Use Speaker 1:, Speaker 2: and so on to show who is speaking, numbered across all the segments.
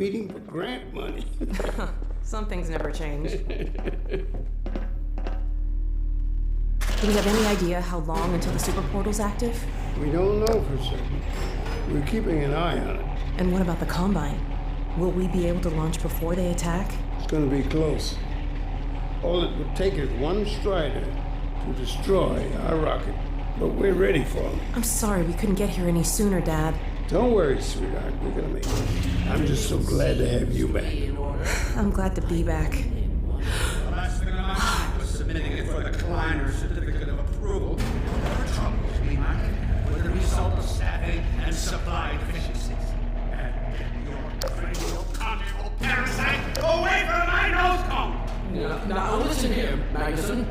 Speaker 1: competing for grant money.
Speaker 2: Some things never change. Do we have any idea how long until the super portal's active?
Speaker 1: We don't know for certain. We're keeping an eye on it.
Speaker 2: And what about the Combine? Will we be able to launch before they attack?
Speaker 1: It's gonna be close. All it would take is one Strider to destroy our rocket. But we're ready for them.
Speaker 2: I'm sorry we couldn't get here any sooner, Dad.
Speaker 1: Don't worry, sweetheart. We're gonna make it. I'm just so glad to have you back.
Speaker 2: I'm glad to be back.
Speaker 3: The last thing on my mind was submitting it for the Kleiner certificate of approval. Our troubles we might have were the result of staffing and supply deficiencies. And get your cranial conjugal parasite away from my nose cone!
Speaker 4: Now listen here, Magnuson.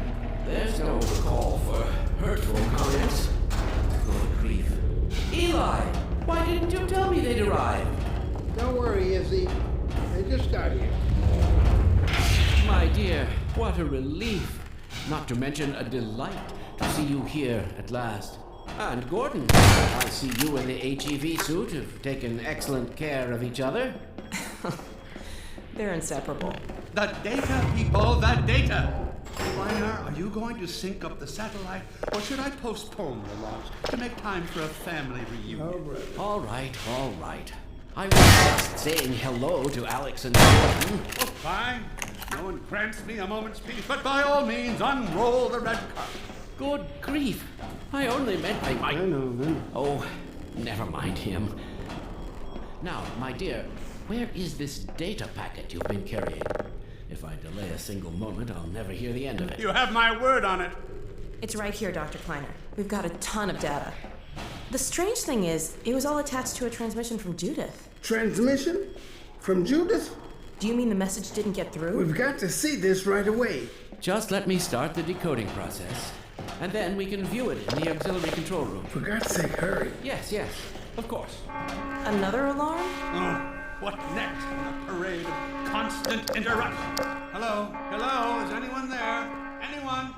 Speaker 4: There's no call for hurtful comments. Good grief. Eli, why didn't you tell me they'd arrived?
Speaker 1: Don't worry, Izzy. They just got here.
Speaker 4: My dear, what a relief. Not to mention a delight to see you here at last. And Gordon, I see you in the HEV suit have taken excellent care of each other.
Speaker 2: They're inseparable.
Speaker 3: The data, people, the data! Kleiner, are you going to sync up the satellite, or should I postpone the launch to make time for a family reunion?
Speaker 1: Oh, brother.
Speaker 4: All right. I was just saying hello to Alyx and Gordon.
Speaker 3: Oh, fine. No one grants me a moment's peace, but by all means, unroll the red carpet.
Speaker 4: Good grief. I only meant they might...
Speaker 1: I know.
Speaker 4: Oh, never mind him. Now, my dear, where is this data packet you've been carrying? If I delay a single moment, I'll never hear the end of it.
Speaker 3: You have my word on it.
Speaker 2: It's right here, Dr. Kleiner. We've got a ton of data. The strange thing is, it was all attached to a transmission from Judith.
Speaker 1: Transmission? From Judith?
Speaker 2: Do you mean the message didn't get through?
Speaker 1: We've got to see this right away.
Speaker 4: Just let me start the decoding process, and then we can view it in the auxiliary control room.
Speaker 1: For God's sake, hurry.
Speaker 4: Yes, of course.
Speaker 2: Another alarm?
Speaker 3: Oh, what next in a parade of constant interruption? Hello, is anyone there? Anyone?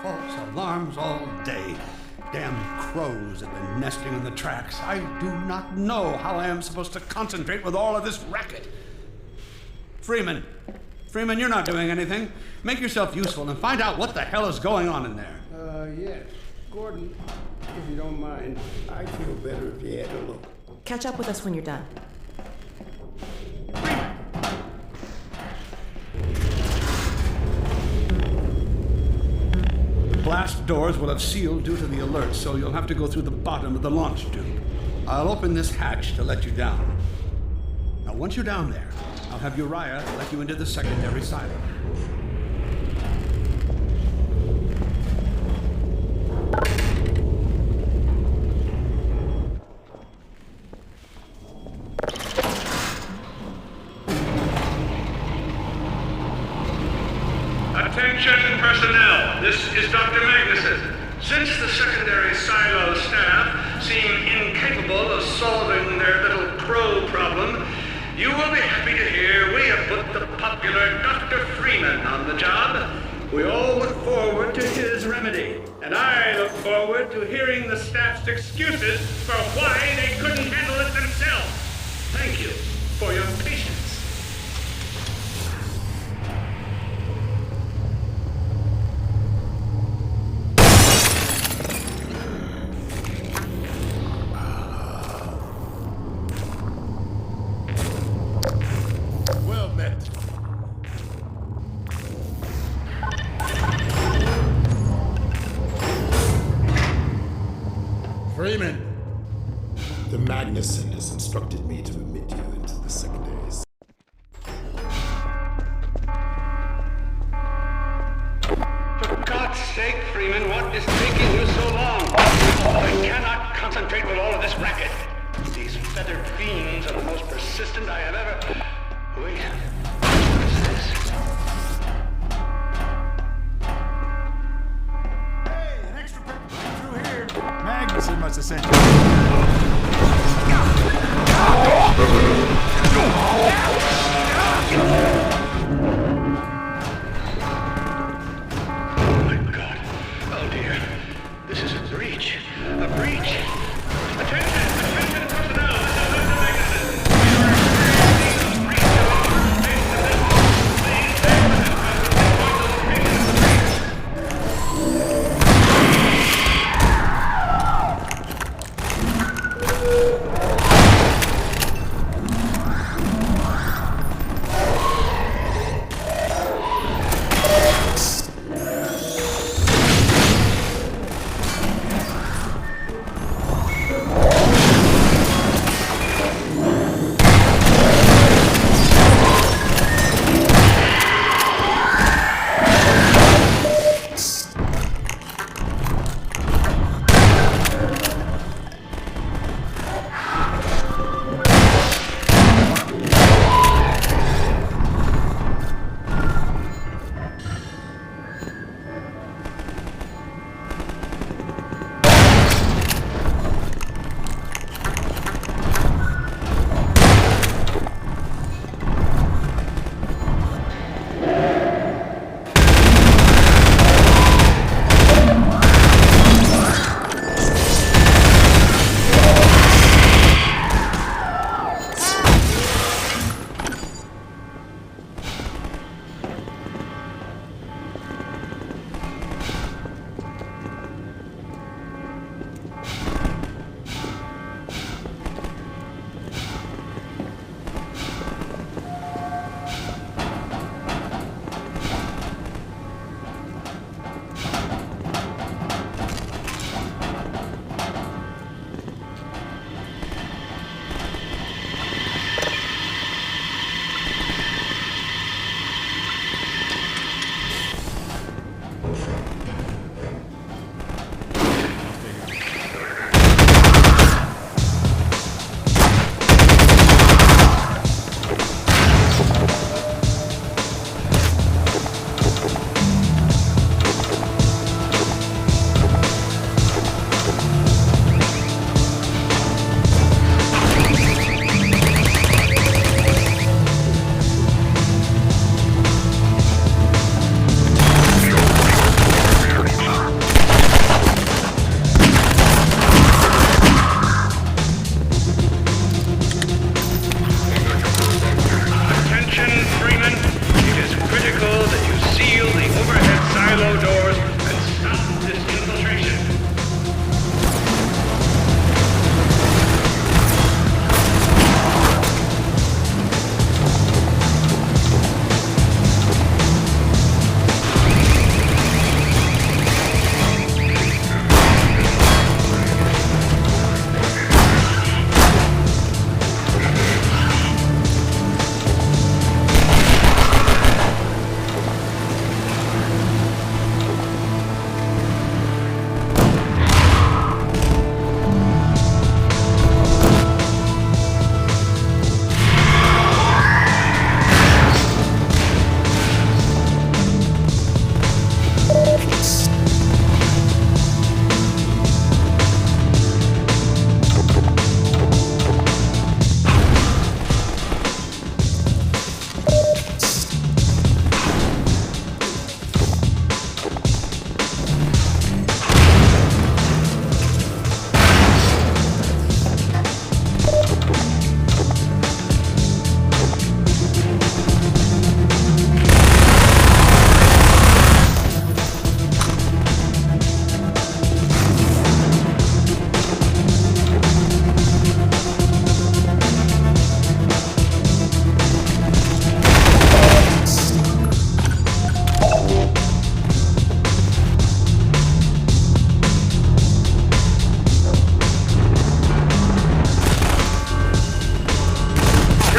Speaker 3: False alarms all day. Damn crows have been nesting in the tracks. I do not know how I am supposed to concentrate with all of this racket. Freeman, you're not doing anything. Make yourself useful and find out what the hell is going on in there.
Speaker 1: Yes. Gordon, if you don't mind, I'd feel better if you had a look.
Speaker 2: Catch up with us when you're done.
Speaker 3: Blast doors will have sealed due to the alert, so you'll have to go through the bottom of the launch tube. I'll open this hatch to let you down. Now, once you're down there, I'll have Uriah let you into the secondary silo.
Speaker 5: Attention personnel, this is Dr. Magnuson. Since the secondary silo staff seem incapable of solving their little crow problem, you will be happy to hear we have put the popular Dr. Freeman on the job. We all look forward to his remedy, and I look forward to hearing the staff's excuses for why they couldn't handle it themselves. Thank you for your patience.
Speaker 6: Freeman! The Magnuson has instructed me to admit you into the secondaries.
Speaker 5: For God's sake, Freeman, what is taking you so long? I cannot concentrate with all of this racket. These feathered fiends are the most persistent I have ever... Wait, what is this?
Speaker 7: Hey, an extra through here. Magnuson must have sent you.
Speaker 5: Oh my God. Oh dear. This is a breach. A breach. Attention personnel. This is Dr. Magnuson.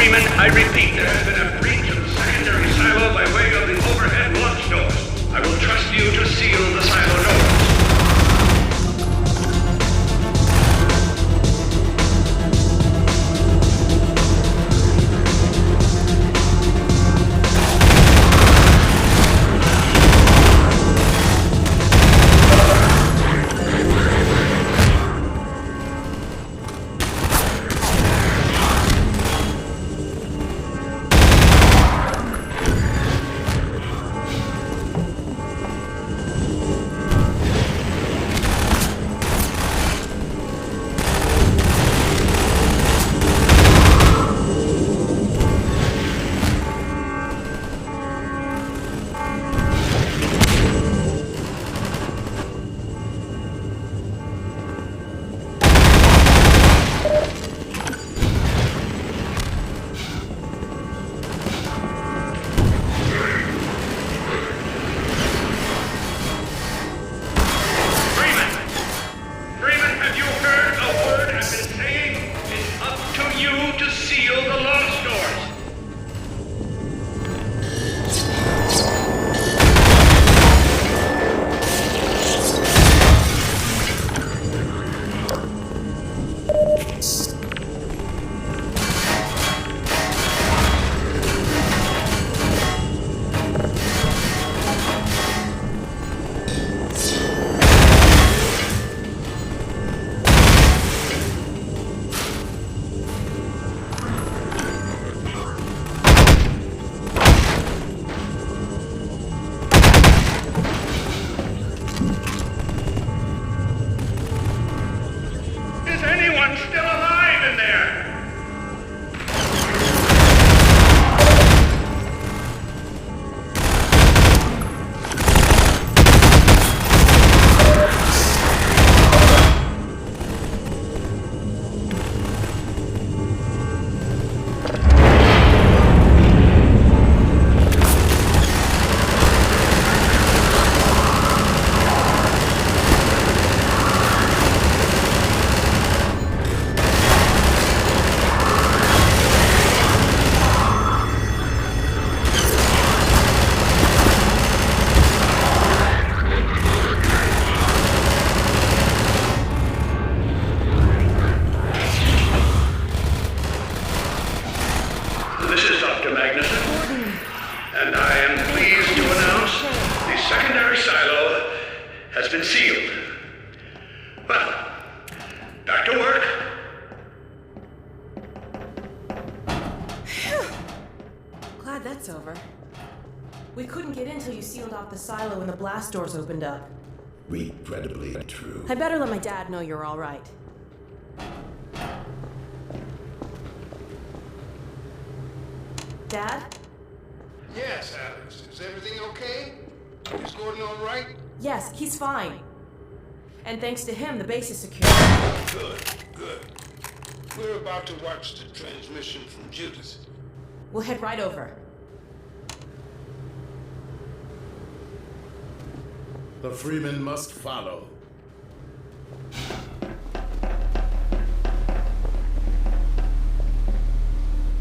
Speaker 5: Freeman, I repeat, there has been a breach of the secondary silo by way of the overhead launch doors. I will trust you to seal the silo doors.
Speaker 2: We couldn't get in till you sealed off the silo and the blast doors opened up.
Speaker 6: Regrettably true.
Speaker 2: I'd better let my dad know you're all right. Dad?
Speaker 1: Yes, Alex. Is everything okay? Is Gordon all right?
Speaker 2: Yes, he's fine. And thanks to him, the base is secure.
Speaker 1: Good, good. We're about to watch the transmission from Judith.
Speaker 2: We'll head right over.
Speaker 6: The Freeman must follow.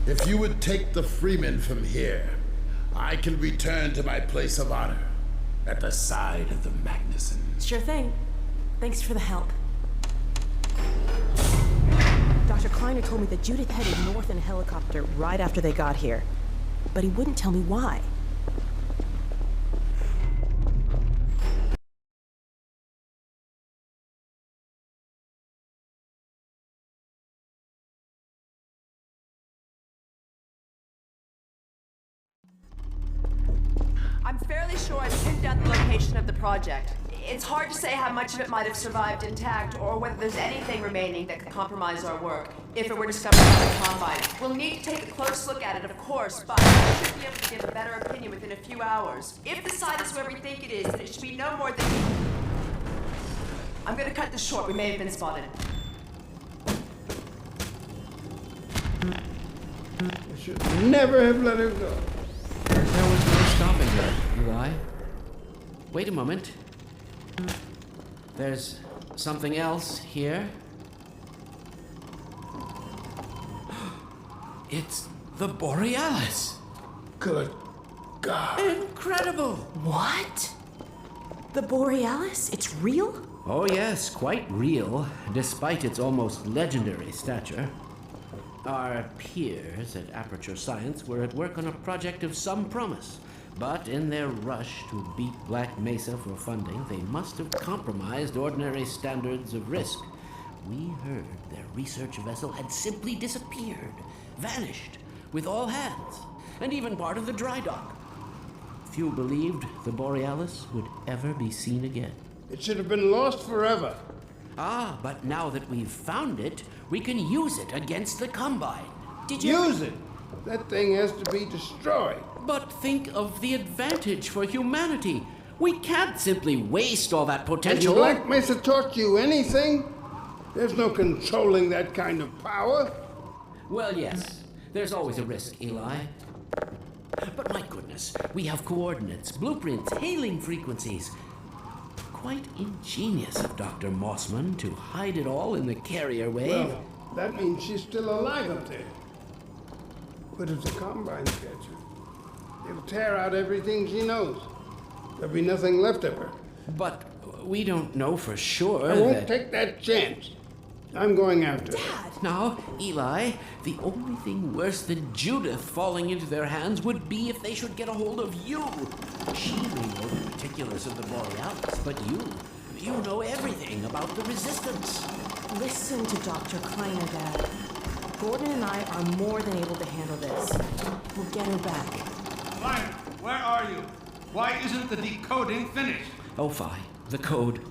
Speaker 6: If you would take the Freeman from here, I can return to my place of honor at the side of the Magnuson.
Speaker 2: Sure thing. Thanks for the help. Dr. Kleiner told me that Judith headed north in a helicopter right after they got here. But he wouldn't tell me why.
Speaker 8: I'm fairly sure I've pinned down the location of the project. It's hard to say how much of it might have survived intact or whether there's anything remaining that could compromise our work if it were discovered in the Combine. We'll need to take a close look at it, of course, but we should be able to give a better opinion within a few hours. If the site is where we think it is, then it should be no more than... I'm gonna cut this short. We may have been spotted.
Speaker 1: I should never have let her go.
Speaker 4: There was no stopping her, Eli. Wait a moment. There's something else here. It's The Borealis!
Speaker 1: Good God.
Speaker 4: Incredible!
Speaker 2: What? The Borealis? It's real?
Speaker 4: Oh yes, quite real, despite its almost legendary stature. Our peers at Aperture Science were at work on a project of some promise, but in their rush to beat Black Mesa for funding, they must have compromised ordinary standards of risk. We heard their research vessel had simply disappeared, vanished, with all hands, and even part of the dry dock. Few believed the Borealis would ever be seen again.
Speaker 1: It should have been lost forever.
Speaker 4: Ah, but now that we've found it, we can use it against the Combine.
Speaker 2: Did you...
Speaker 1: Use it. That thing has to be destroyed.
Speaker 4: But think of the advantage for humanity. We can't simply waste all that
Speaker 1: Has
Speaker 4: potential.
Speaker 1: Black Mesa taught you anything? There's no controlling that kind of power.
Speaker 4: Well, yes. There's always a risk, Eli. But my goodness, we have coordinates, blueprints, hailing frequencies. Quite ingenious of Dr. Mossman to hide it all in the carrier wave.
Speaker 1: Well, that means she's still alive up there. But if the Combines catch her, it'll tear out everything she knows. There'll be nothing left of her.
Speaker 4: But we don't know for sure
Speaker 1: I won't
Speaker 4: that...
Speaker 1: take that chance. I'm going after her.
Speaker 4: Now, Eli, the only thing worse than Judith falling into their hands would be if they should get a hold of you. She may know the particulars of the Borealis, but you know everything about the Resistance.
Speaker 2: Listen to Dr. Kleiner, Dad. Gordon and I are more than able to handle this. We'll get her back.
Speaker 3: Kleiner, where are you? Why isn't the decoding finished?
Speaker 4: Oh, fine. The code.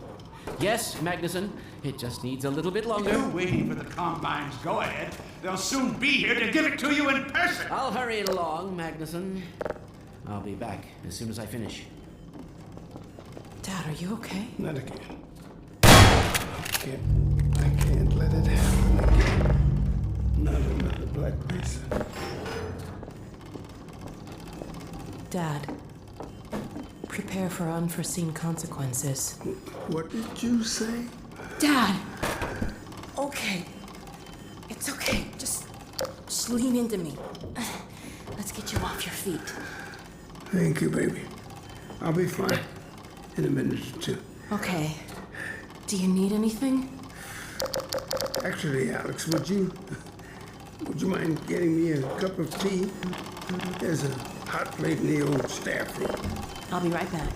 Speaker 4: Yes, Magnuson. It just needs a little bit longer.
Speaker 3: You're waiting for the Combine's go-ahead. They'll soon be here to give it to you in person.
Speaker 4: I'll hurry along, Magnuson. I'll be back as soon as I finish.
Speaker 2: Dad, are you okay?
Speaker 1: Not again. I can't let it happen again. Not another Black Mesa.
Speaker 2: Dad, prepare for unforeseen consequences.
Speaker 1: What did you say?
Speaker 2: Dad! Okay. It's okay. Just lean into me. Let's get you off your feet.
Speaker 1: Thank you, baby. I'll be fine in a minute or two.
Speaker 2: Okay. Do you need anything?
Speaker 1: Actually, Alyx, would you mind getting me a cup of tea? There's a hot plate in the old staff room.
Speaker 2: I'll be right back.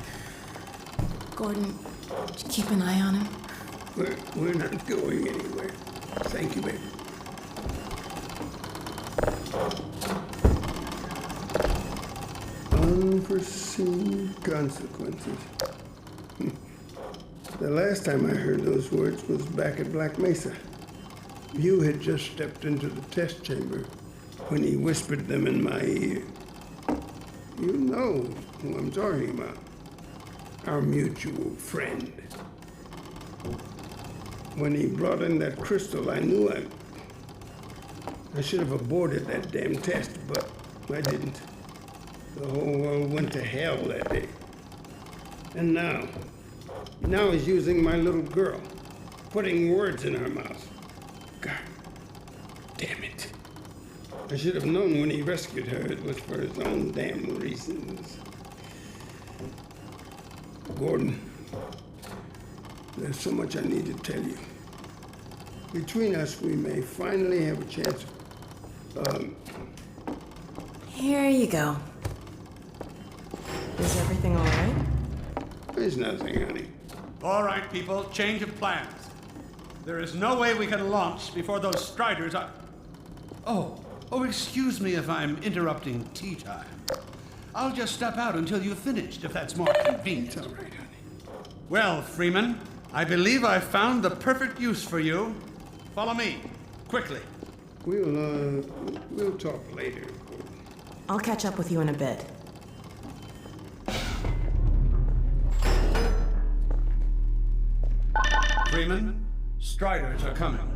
Speaker 2: Gordon, keep an eye on him.
Speaker 1: We're not going anywhere. Thank you, baby. Unforeseen consequences. The last time I heard those words was back at Black Mesa. You had just stepped into the test chamber when he whispered them in my ear. You know who I'm talking about. Our mutual friend. When he brought in that crystal, I knew I should have aborted that damn test, but I didn't. The whole world went to hell that day. And now he's using my little girl, putting words in her mouth. God damn it. I should have known when he rescued her it was for his own damn reasons. Gordon, there's so much I need to tell you. Between us, we may finally have a chance of,
Speaker 2: Here you go. Is everything all right?
Speaker 1: There's nothing, honey.
Speaker 3: All right, people, change of plans. There is no way we can launch before those Striders are... Oh, excuse me if I'm interrupting tea time. I'll just step out until you've finished, if that's more convenient.
Speaker 1: It's all right, honey.
Speaker 3: Well, Freeman, I believe I've found the perfect use for you. Follow me, quickly.
Speaker 1: We'll talk later.
Speaker 2: I'll catch up with you in a bit.
Speaker 3: Freeman, Striders are coming.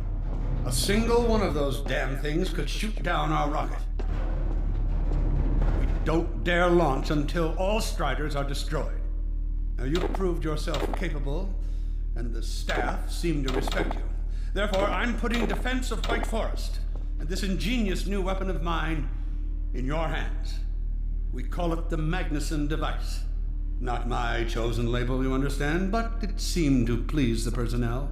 Speaker 3: A single one of those damn things could shoot down our rocket. We don't dare launch until all Striders are destroyed. Now, you've proved yourself capable, and the staff seem to respect you. Therefore, I'm putting defense of White Forest and this ingenious new weapon of mine in your hands. We call it the Magnuson device. Not my chosen label, you understand, but it seemed to please the personnel.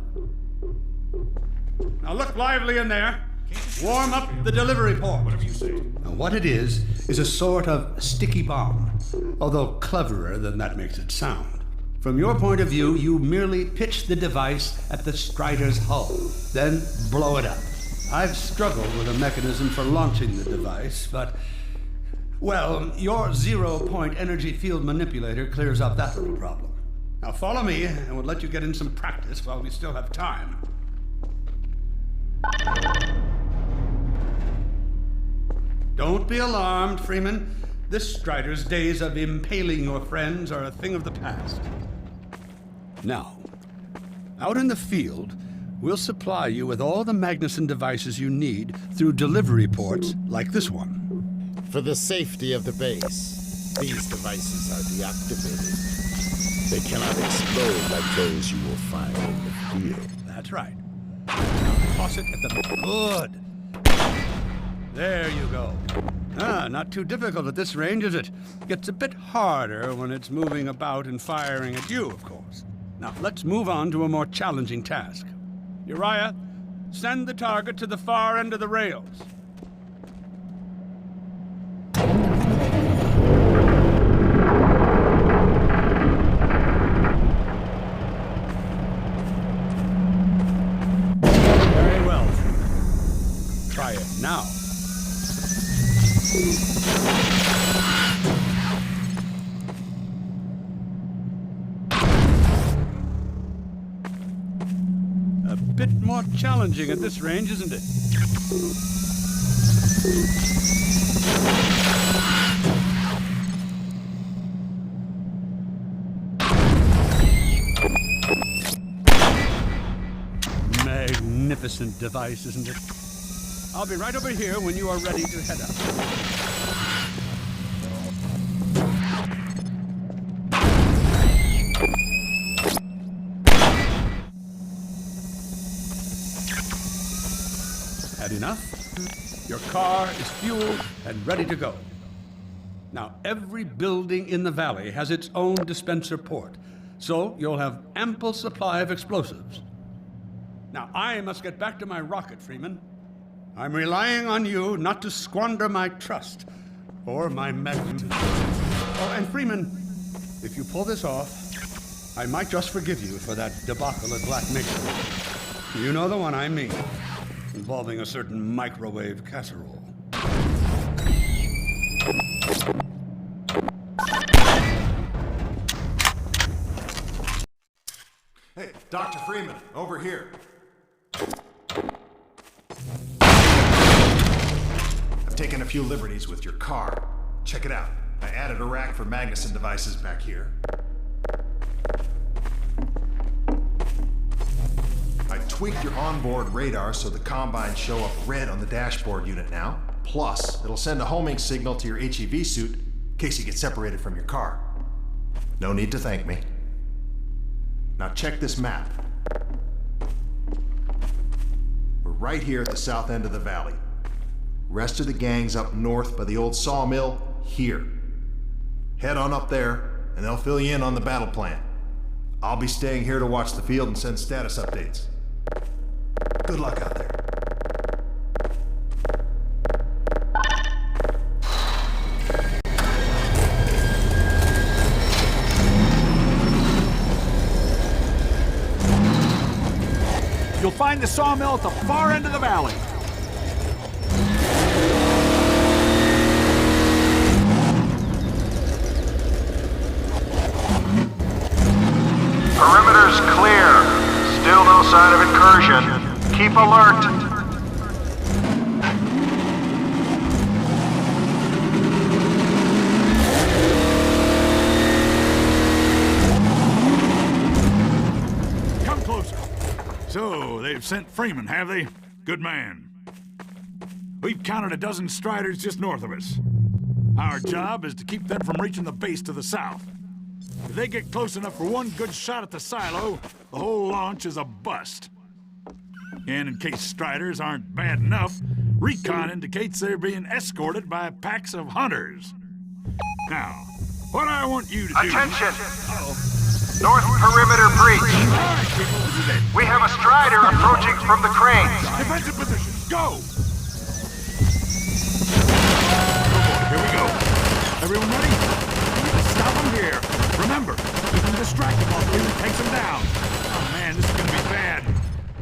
Speaker 3: Now look lively in there. Warm up the delivery port.
Speaker 7: Whatever you say.
Speaker 3: Now what it is a sort of sticky bomb, although cleverer than that makes it sound. From your point of view, you merely pitch the device at the Strider's hull, then blow it up. I've struggled with a mechanism for launching the device, but, well, your zero-point energy field manipulator clears up that little problem. Now follow me, and we'll let you get in some practice while we still have time. Don't be alarmed, Freeman. This Strider's days of impaling your friends are a thing of the past. Now, out in the field, we'll supply you with all the Magnuson devices you need through delivery ports like this one.
Speaker 6: For the safety of the base, these devices are deactivated. They cannot explode like those you will find in the field.
Speaker 3: That's right. Now toss it at the... Good. There you go. Not too difficult at this range, is it? Gets a bit harder when it's moving about and firing at you, of course. Now, let's move on to a more challenging task. Uriah, send the target to the far end of the rails. Very well. Try it now. A bit more challenging at this range, isn't it? Magnificent device, isn't it? I'll be right over here when you are ready to head out. Had enough? Your car is fueled and ready to go. Now, every building in the valley has its own dispenser port, so you'll have ample supply of explosives. Now, I must get back to my rocket, Freeman. I'm relying on you not to squander my trust, or my magnitude. Oh, and Freeman, if you pull this off, I might just forgive you for that debacle at Black Mesa. You know the one I mean, involving a certain microwave casserole.
Speaker 9: Hey, Dr. Freeman, over here. I've taken a few liberties with your car. Check it out. I added a rack for Magnuson devices back here. I tweaked your onboard radar so the combines show up red on the dashboard unit now. Plus, it'll send a homing signal to your HEV suit in case you get separated from your car. No need to thank me. Now check this map. We're right here at the south end of the valley. Rest of the gang's up north by the old sawmill here. Head on up there, and they'll fill you in on the battle plan. I'll be staying here to watch the field and send status updates. Good luck out there.
Speaker 7: You'll find the sawmill at the far end of the valley.
Speaker 5: Perimeter's clear. Still no sign of incursion. Keep alert.
Speaker 7: Come closer. So, they've sent Freeman, have they? Good man. We've counted a dozen Striders just north of us. Our job is to keep them from reaching the base to the south. If they get close enough for one good shot at the silo, the whole launch is a bust. And in case Striders aren't bad enough, Recon indicates they're being escorted by packs of hunters. Now, what I want you to do...
Speaker 10: Attention! North perimeter breach.
Speaker 7: Alright, people, this is it.
Speaker 10: We have a Strider approaching from the cranes.
Speaker 7: Defensive position, go! Here we go. Everyone ready? We can stop them here. Remember, we can distract them while Freeman takes them down. Oh man, this is gonna be bad.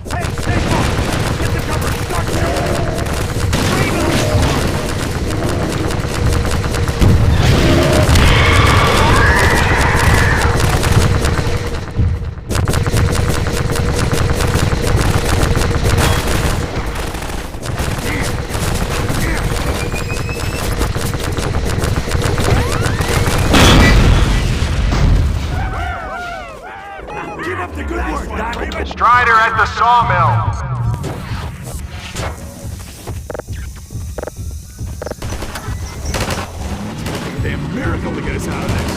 Speaker 7: Hey, stay focused! Get the cover! Start shooting!
Speaker 10: Strider at the sawmill.
Speaker 7: Damn miracle to get us out of this.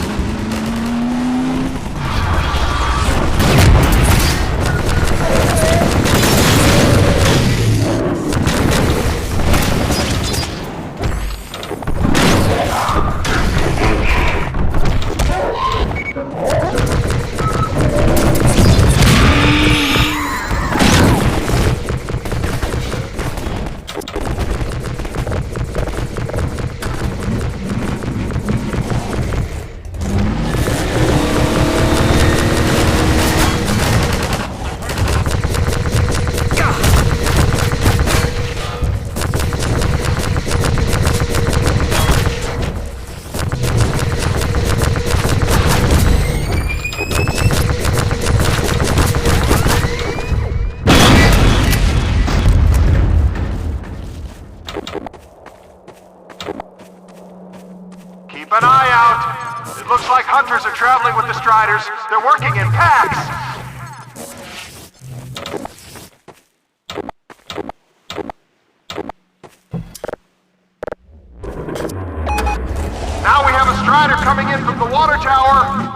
Speaker 10: Keep an eye out. It looks like hunters are traveling with the Striders. They're working in packs. Now we have a Strider coming in from the water tower.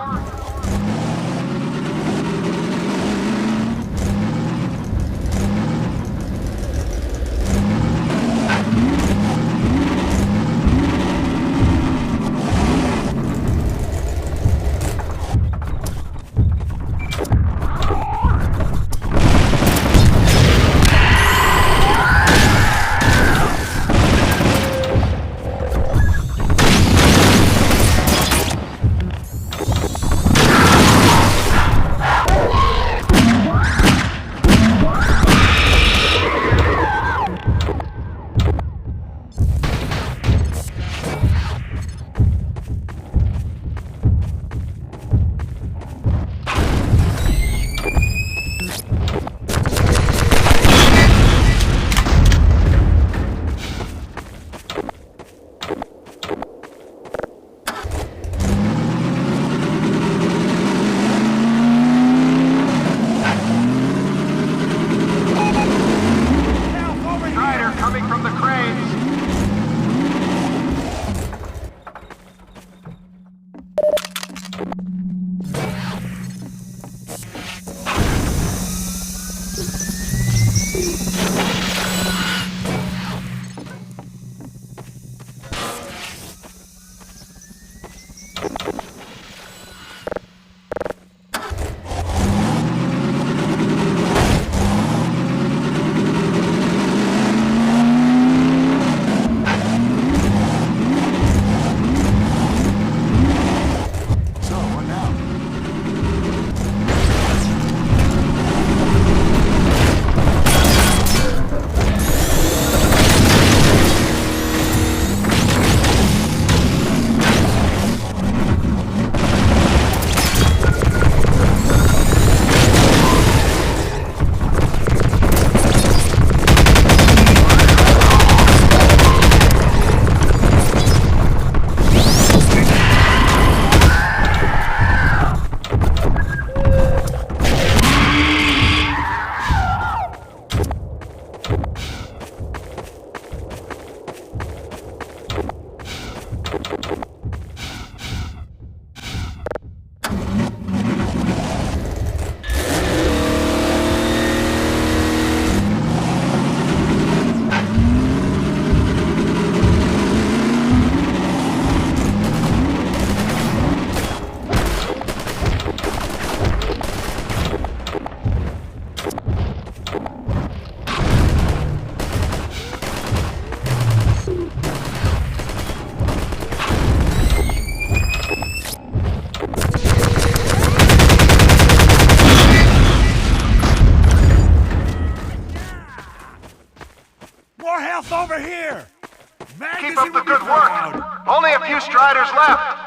Speaker 10: Keep up the good work. Only a few Striders left.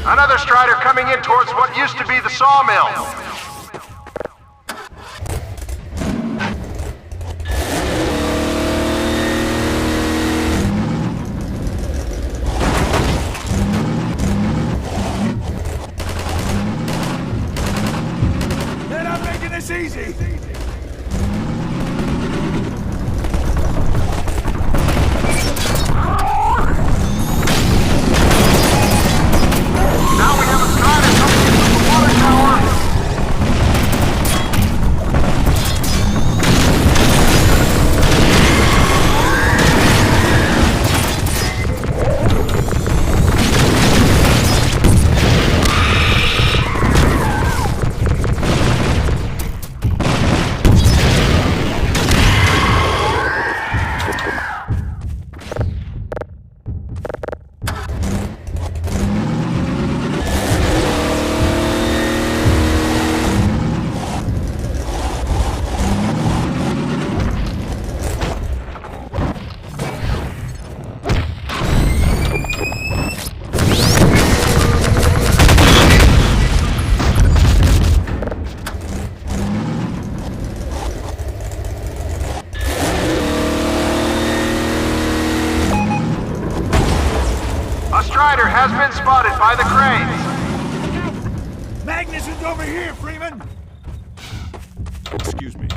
Speaker 10: Another Strider coming in towards what used to be the sawmill.
Speaker 7: They're not making this easy.
Speaker 10: Now we have a Strider coming in from the water tower. A Strider has been spotted by the cranes.
Speaker 7: Magnuson's over here, Freeman! Excuse me.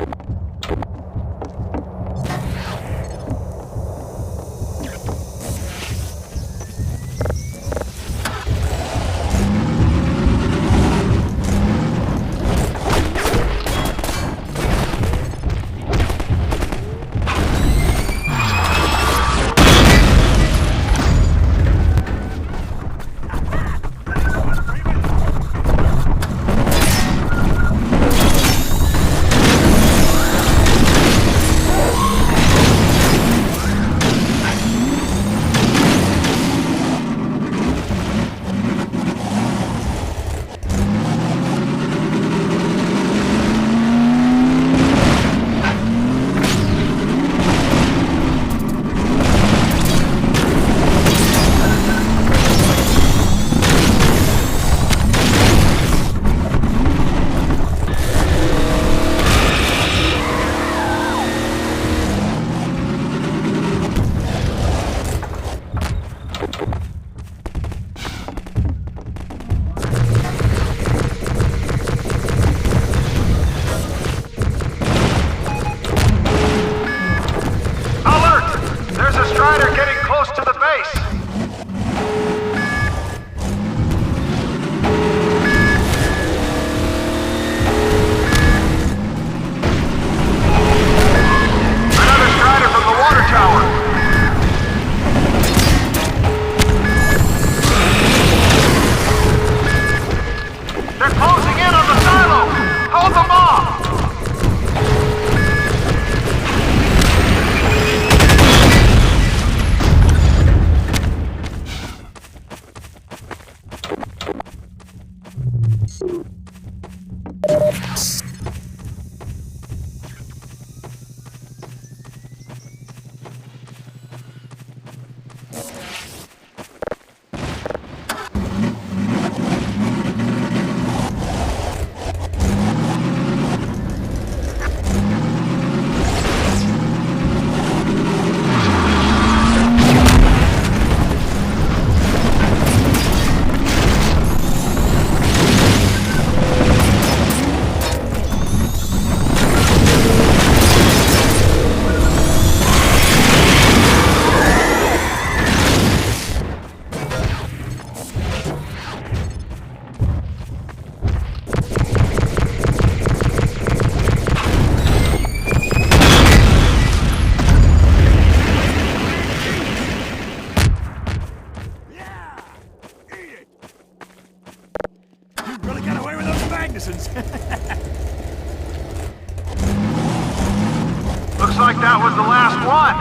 Speaker 10: Looks like that was the last one.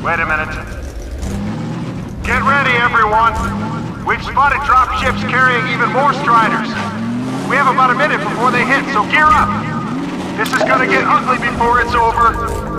Speaker 10: Wait a minute. Get ready, everyone. We've spotted drop ships carrying even more Striders. We have about a minute before they hit, so gear up. This is gonna get ugly before it's over.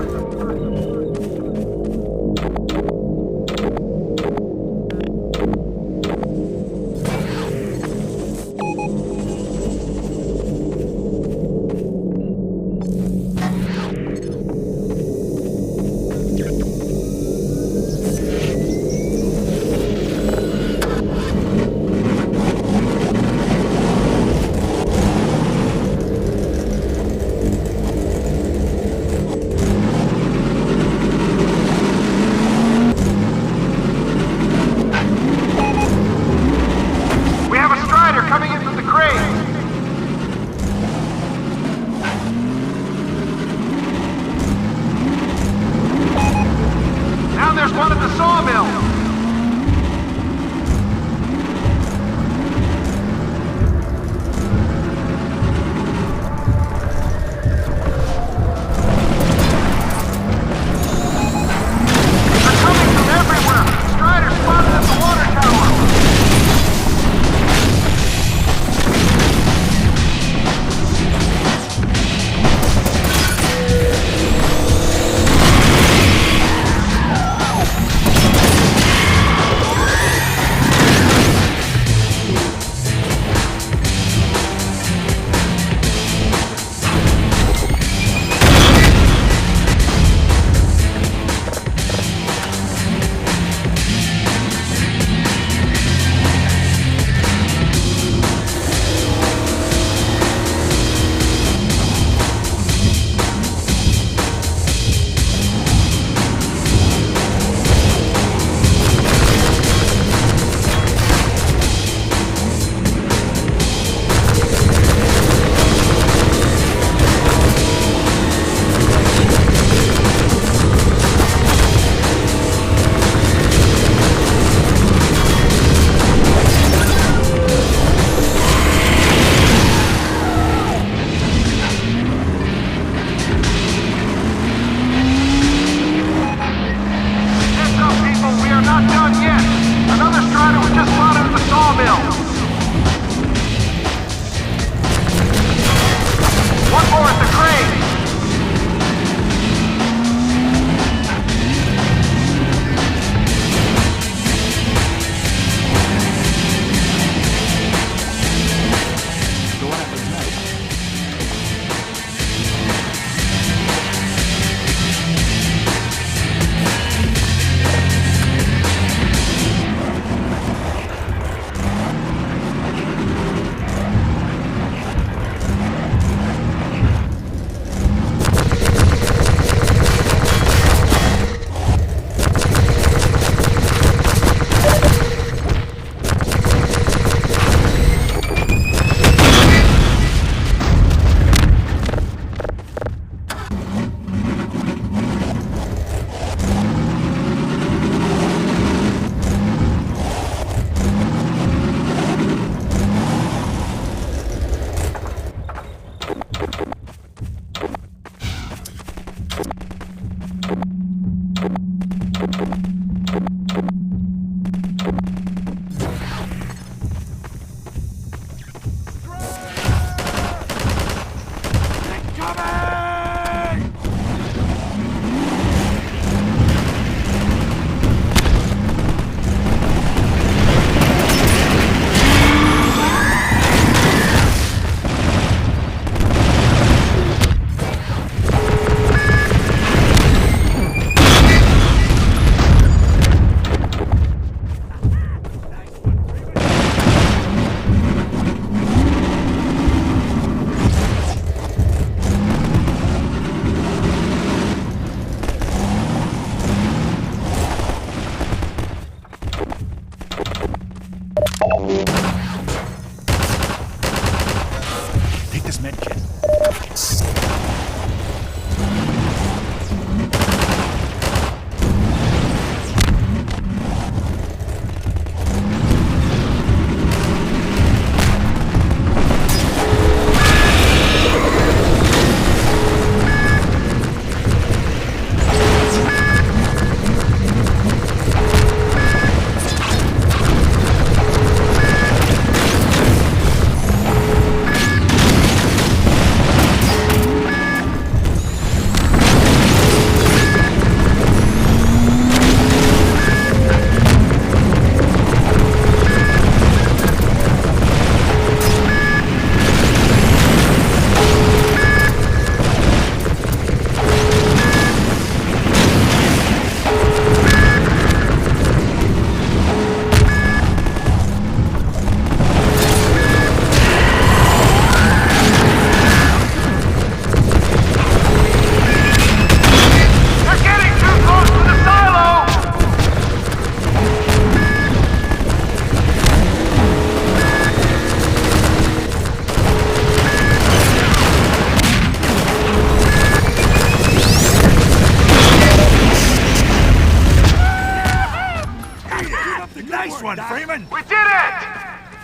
Speaker 10: did it!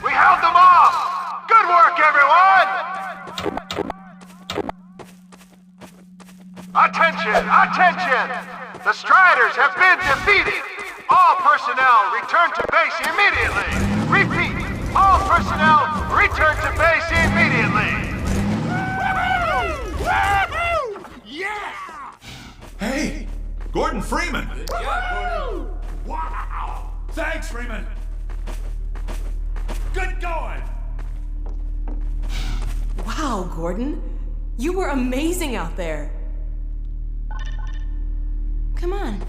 Speaker 10: We held them off! Good work, everyone! Attention! Attention! The Striders have been defeated! All personnel return to base immediately! Repeat! All personnel return to base immediately!
Speaker 7: Yeah! Hey! Gordon Freeman! Wow! Thanks, Freeman! Good going!
Speaker 2: Wow, Gordon. You were amazing out there. Come on.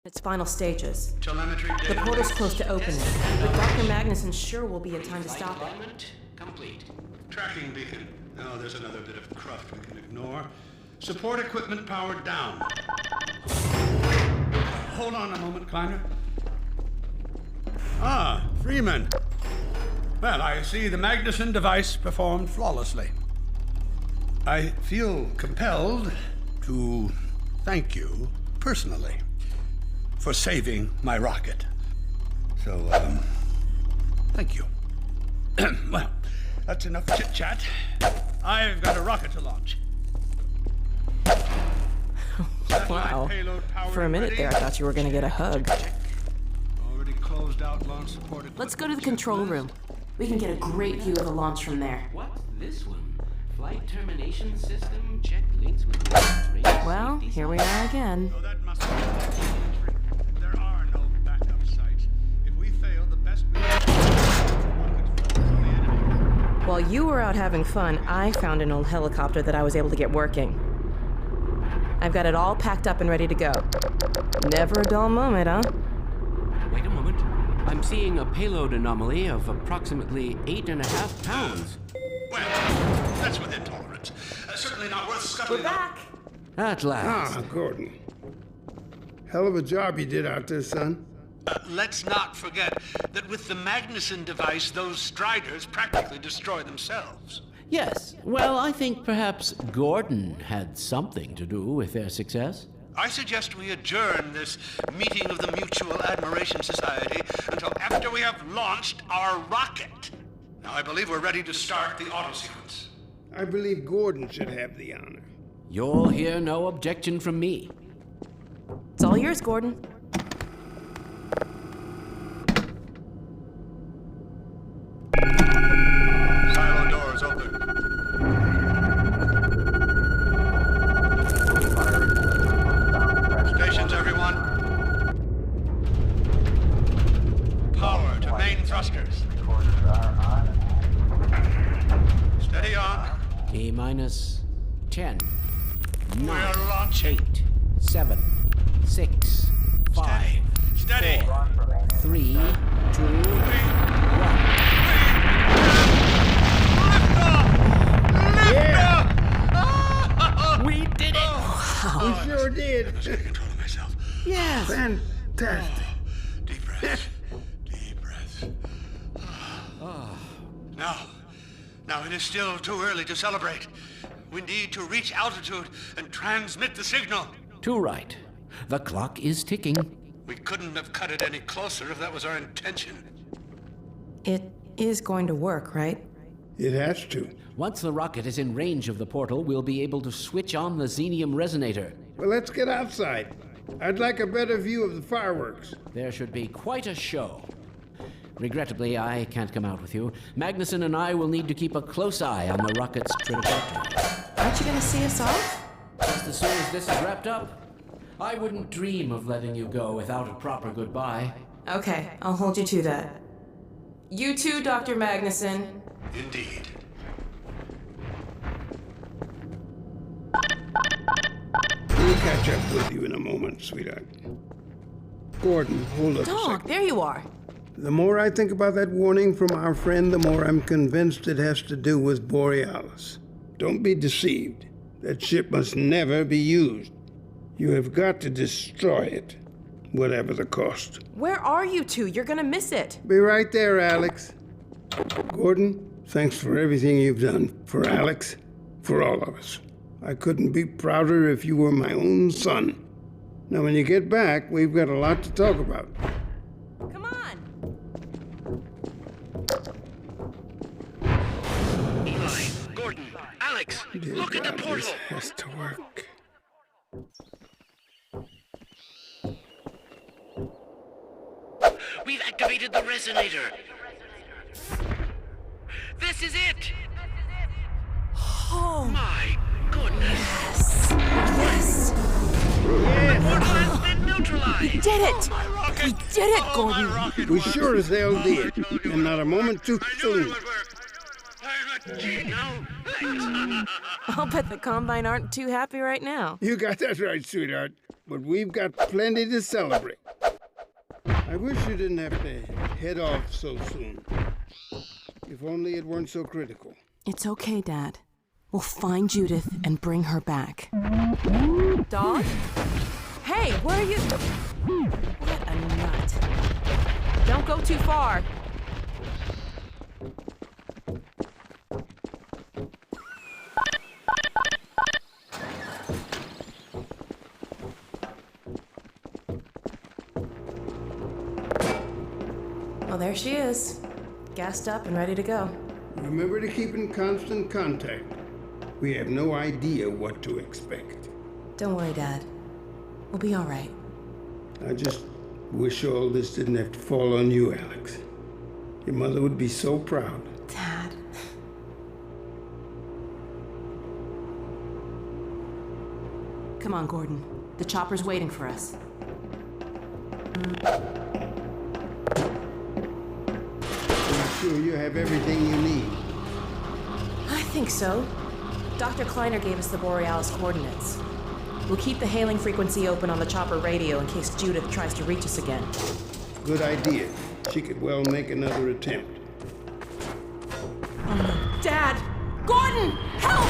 Speaker 2: Its final stages.
Speaker 3: Telemetry
Speaker 2: The
Speaker 3: data.
Speaker 2: portal's close to opening, but Dr. Magnuson sure will be in time to stop it.
Speaker 4: Alignment complete.
Speaker 3: Tracking beacon. Oh, there's another bit of cruft we can ignore. Support equipment powered down. Hold on a moment, Kleiner. Ah, Freeman. Well, I see the Magnuson device performed flawlessly. I feel compelled to thank you personally for saving my rocket. So, thank you. Well, that's enough chit-chat. I've got a rocket to launch.
Speaker 2: Wow. For a minute there, I thought you were gonna get a hug.
Speaker 3: Already closed out launch support equipment.
Speaker 2: Let's go to the control room. We can get a great view of the launch from there.
Speaker 4: What's this one? Flight termination system. Check links with
Speaker 2: Well, here we are again.
Speaker 3: So that must be there are no backup sites. If we fail, the best we can do is the enemy.
Speaker 2: While you were out having fun, I found an old helicopter that I was able to get working. I've got it all packed up and ready to go. Never a dull moment, huh?
Speaker 4: Wait a moment. I'm seeing a payload anomaly of approximately 8.5 pounds.
Speaker 3: Well, that's within tolerance. Certainly not worth scuttling.
Speaker 2: We're back!
Speaker 4: At last.
Speaker 1: Ah, Gordon. Hell of a job you did out there, son.
Speaker 3: Let's not forget that with the Magnuson device, those Striders practically destroy themselves.
Speaker 4: Yes. Well, I think perhaps Gordon had something to do with their success.
Speaker 3: I suggest we adjourn this meeting of the Mutual Admiration Society until after we have launched our rocket. Now, I believe we're ready to start the auto sequence.
Speaker 1: I believe Gordon should have the honor.
Speaker 4: You'll hear no objection from me.
Speaker 2: It's all yours, Gordon.
Speaker 3: Silo doors open. Stations, everyone. Power to main thrusters. Steady on.
Speaker 4: T-minus 10, 9,
Speaker 3: We're launching.
Speaker 4: 8, 7, 6, 5,
Speaker 3: Steady.
Speaker 4: 4, 3, 2, 1. We did it!
Speaker 1: We sure did.
Speaker 3: I can't control myself.
Speaker 4: Yes!
Speaker 1: Fantastic.
Speaker 3: Deep breath. Deep breath. Now it is still too early to celebrate. We need to reach altitude and transmit the signal.
Speaker 4: Too right. The clock is ticking.
Speaker 3: We couldn't have cut it any closer if that was our intention.
Speaker 2: It is going to work, right?
Speaker 1: It has to.
Speaker 4: Once the rocket is in range of the portal, we'll be able to switch on the xenium resonator.
Speaker 1: Well, let's get outside. I'd like a better view of the fireworks.
Speaker 4: There should be quite a show. Regrettably, I can't come out with you. Magnuson and I will need to keep a close eye on the rocket's trajectory.
Speaker 2: Aren't you gonna see us off?
Speaker 4: Just as soon as this is wrapped up, I wouldn't dream of letting you go without a proper goodbye.
Speaker 2: Okay, I'll hold you to that. You too, Dr. Magnuson.
Speaker 3: Indeed.
Speaker 1: We'll catch up with you in a moment, sweetheart. Gordon, hold up a
Speaker 2: Dog,
Speaker 1: second.
Speaker 2: there you are.
Speaker 1: The more I think about that warning from our friend, the more I'm convinced it has to do with Borealis. Don't be deceived. That ship must never be used. You have got to destroy it, whatever the cost.
Speaker 2: Where are you two? You're gonna miss it.
Speaker 1: Be right there, Alyx. Gordon, thanks for everything you've done for Alyx, for all of us. I couldn't be prouder if you were my own son. Now, when you get back, we've got a lot to talk about.
Speaker 2: Come on!
Speaker 11: Eli, Gordon, Alex,
Speaker 1: Dear
Speaker 11: look at the
Speaker 1: God,
Speaker 11: portal!
Speaker 1: this has to work.
Speaker 11: We've activated the resonator. This is it!
Speaker 2: Oh,
Speaker 11: My goodness!
Speaker 2: yes!
Speaker 11: The portal has been neutralized!
Speaker 2: We did it! We did it, Gordon!
Speaker 1: We sure as hell did, and not a moment too soon.
Speaker 2: I'll bet the Combine aren't too happy right now.
Speaker 1: You got that right, sweetheart. But we've got plenty to celebrate. I wish you didn't have to head off so soon. If only it weren't so critical.
Speaker 2: It's okay, Dad. We'll find Judith and bring her back. Dog? Hey, where are you? What a nut. Don't go too far. Well, there she is. Gassed up and ready to go.
Speaker 1: Remember to keep in constant contact. We have no idea what to expect.
Speaker 2: Don't worry, Dad. We'll be all right.
Speaker 1: I just wish all this didn't have to fall on you, Alyx. Your mother would be so proud.
Speaker 2: Dad. Come on, Gordon. The chopper's waiting for us.
Speaker 1: I'm sure you have everything you need.
Speaker 2: I think so. Dr. Kleiner gave us the Borealis coordinates. We'll keep the hailing frequency open on the chopper radio in case Judith tries to reach us again.
Speaker 1: Good idea. She could well make another attempt.
Speaker 2: Dad! Gordon! Help!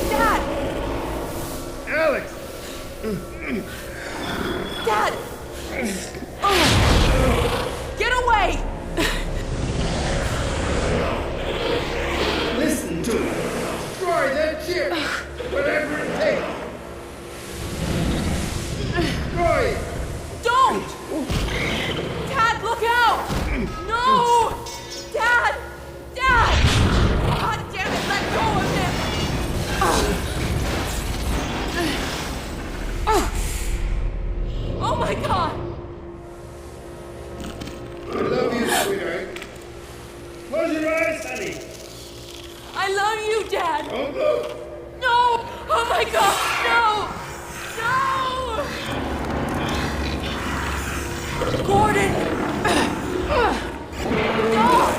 Speaker 2: Dad!
Speaker 1: Alyx!
Speaker 2: Dad! Oh. Get away!
Speaker 1: Listen to me. Destroy that ship! Whatever it takes! Destroy it!
Speaker 2: Don't! Dad, look out! No! Dad! Dad! God damn it, let go of him! Oh my God!
Speaker 1: I love you, sweetheart. Close your eyes, honey.
Speaker 2: I love you, Dad!
Speaker 1: Don't look.
Speaker 2: No! Oh my God! No! No! Gordon! No!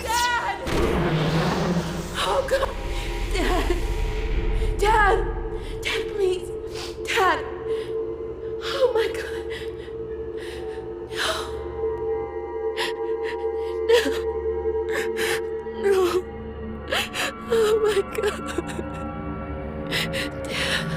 Speaker 2: Dad! Oh God! Dad! Dad! Dad, please! Dad! Oh my God! No! No! Oh my God! Dad!